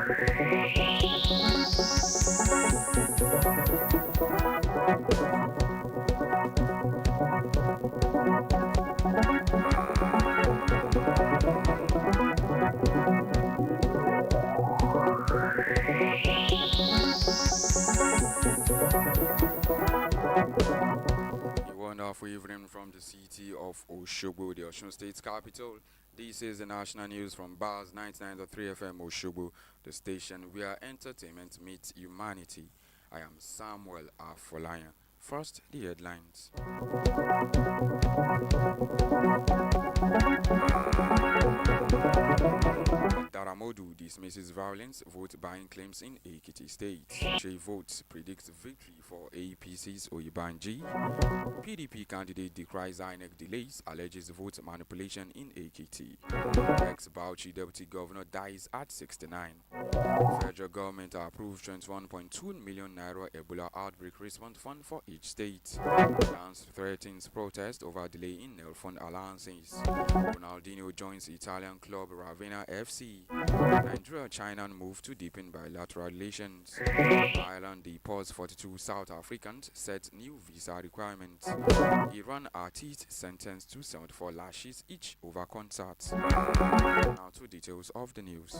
A wonderful evening from the city of Oshobo, the Osun State capital. This is the national news from Bars 99.3 FM Oshobo, the station where entertainment meets humanity. I am Samuel Afolayan. First, the headlines. Daramodu dismisses violence vote buying claims in Ekiti State. Che votes predicts victory for APC's Oyibanji. PDP candidate decries INEC delays, alleges vote manipulation in Ekiti. Ex-Bauchi deputy governor dies at 69. Federal government approved 21.2 million naira Ebola outbreak response fund for each state. France threatens protest over delay in Nel fund allowances. Ronaldinho joins Italian club Ravenna FC. Nigeria-China move to deepen bilateral relations. Ireland deports 42 South Africans, set new visa requirements. Iran artists sentenced to 74 lashes each over concerts. Now to details of the news.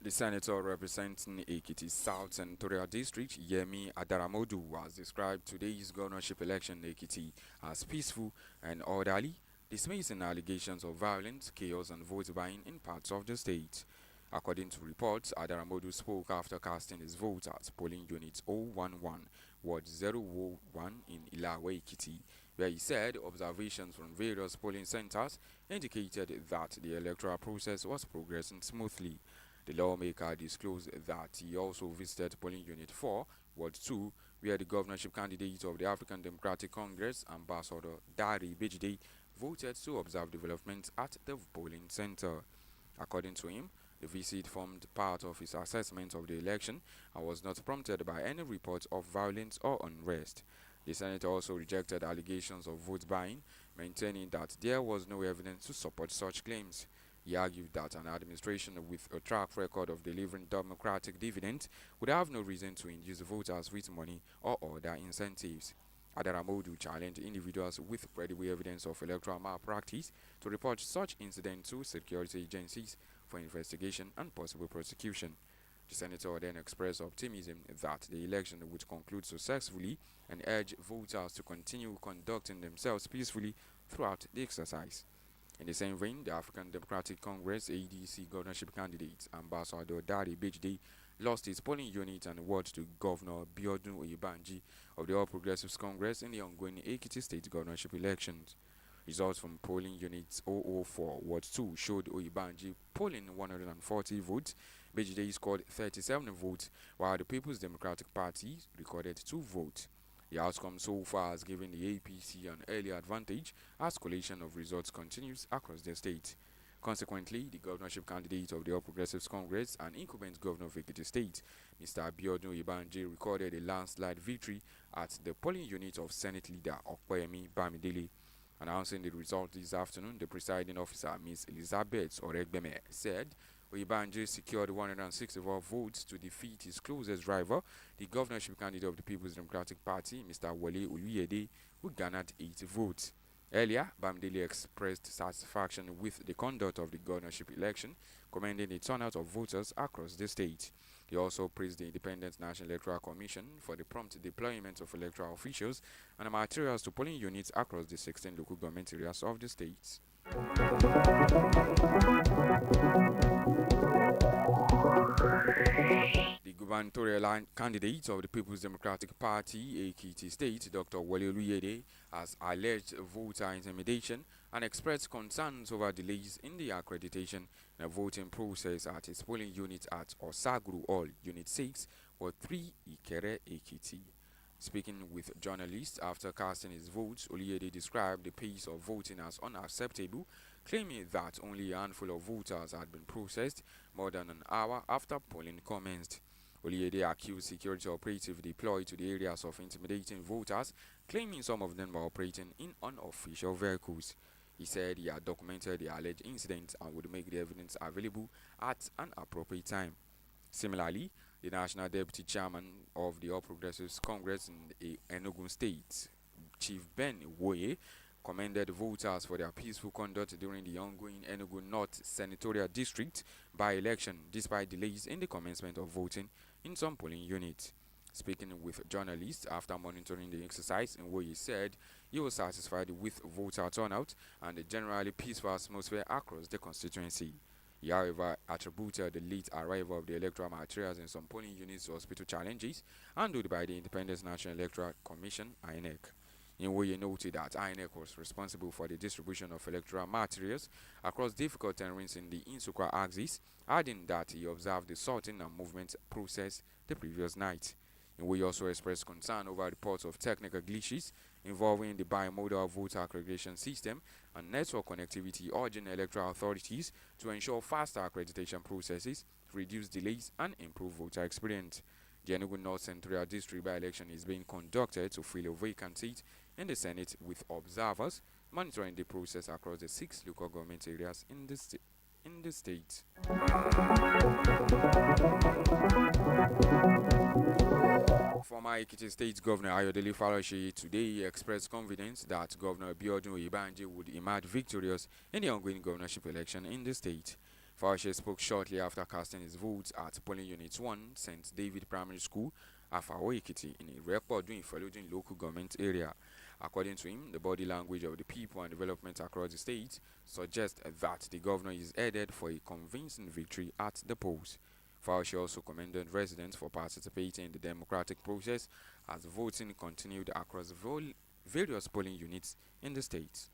The senator representing Ekiti South Senatorial District, Yemi Adaramodu, has described today's governorship election in Ekiti as peaceful and orderly, dismissing allegations of violence, chaos, and vote buying in parts of the state. According to reports, Adaramodu spoke after casting his vote at polling unit 011, Ward 001 in Ilawe, Ekiti, where he said observations from various polling centers indicated that the electoral process was progressing smoothly. The lawmaker disclosed that he also visited polling unit 4, Ward 2, where the governorship candidate of the African Democratic Congress, Ambassador Dari Bejide, voted to observe developments at the polling center. According to him, the visit formed part of his assessment of the election and was not prompted by any reports of violence or unrest. The senator also rejected allegations of vote buying, maintaining that there was no evidence to support such claims. He argued that an administration with a track record of delivering democratic dividends would have no reason to induce voters with money or other incentives. Adaramodu challenged individuals with credible evidence of electoral malpractice to report such incidents to security agencies for investigation and possible prosecution. The senator then expressed optimism that the election would conclude successfully and urged voters to continue conducting themselves peacefully throughout the exercise. In the same vein, the African Democratic Congress ADC governorship candidate, Ambassador Dari Bejide, lost his polling unit and ward to Governor Biodun Oyebanji of the All Progressives Congress in the ongoing Ekiti State governorship elections. Results from polling units 004 Ward 2 showed Oyebanji polling 140 votes, Bejide scored 37 votes, while the People's Democratic Party recorded 2 votes. The outcome so far has given the APC an early advantage as collation of results continues across the state. Consequently, the governorship candidate of the All Progressives Congress and incumbent governor of Ekiti State, Mr. Biodun Oyebanji, recorded a landslide victory at the polling unit of Senate leader Okoyemi Bamidele. Announcing the result this afternoon, the presiding officer, Ms. Elizabeth Oregbeme, said Oyebanji secured 164 votes to defeat his closest rival, the governorship candidate of the People's Democratic Party, Mr. Wale Oluyede, who garnered 8 votes. Earlier, Bamidele expressed satisfaction with the conduct of the governorship election, commending the turnout of voters across the state. He also praised the Independent National Electoral Commission for the prompt deployment of electoral officials and the materials to polling units across the 16 local government areas of the state. The gubernatorial candidate of the People's Democratic Party, Ekiti State, Dr. Wale Oluyede, has alleged voter intimidation and expressed concerns over delays in the accreditation and voting process at his polling unit at Osaguru Hall, Unit 6, or 3, Ikere, Ekiti. Speaking with journalists after casting his votes, Oliede described the pace of voting as unacceptable, claiming that only a handful of voters had been processed more than an hour after polling commenced. Oliede accused security operatives deployed to the areas of intimidating voters, claiming some of them were operating in unofficial vehicles. He said he had documented the alleged incident and would make the evidence available at an appropriate time. Similarly, the National Deputy Chairman of the All Progressives Congress in the Enugu State, Chief Ben Woye, commended voters for their peaceful conduct during the ongoing Enugu North Senatorial District by-election despite delays in the commencement of voting in some polling units. Speaking with journalists after monitoring the exercise, Nwoye said he was satisfied with voter turnout and the generally peaceful atmosphere across the constituency. He, however, attributed the late arrival of the electoral materials in some polling units to hospital challenges handled by the Independent National Electoral Commission (INEC). Inwoye noted that INEC was responsible for the distribution of electoral materials across difficult terrains in the Insukka axis, adding that he observed the sorting and movement process the previous night. Inwoye also expressed concern over reports of technical glitches involving the bimodal voter accreditation system and network connectivity, urging electoral authorities to ensure faster accreditation processes, reduce delays, and improve voter experience. The Enugu North Senatorial District by-election is being conducted to fill a vacant seat in the Senate, with observers monitoring the process across the 6 local government areas in the state. Former Ekiti State Governor Ayodele Faloshi today expressed confidence that Governor Biodun Oyebanje would emerge victorious in the ongoing governorship election in the state. Faloshi spoke shortly after casting his votes at polling unit 1, St. David Primary School, Afolayan, Ekiti, in a record-doing Ifalodun local government area. According to him, the body language of the people and development across the state suggests that the governor is headed for a convincing victory at the polls. Fauci also commended residents for participating in the democratic process as voting continued across various polling units in the state.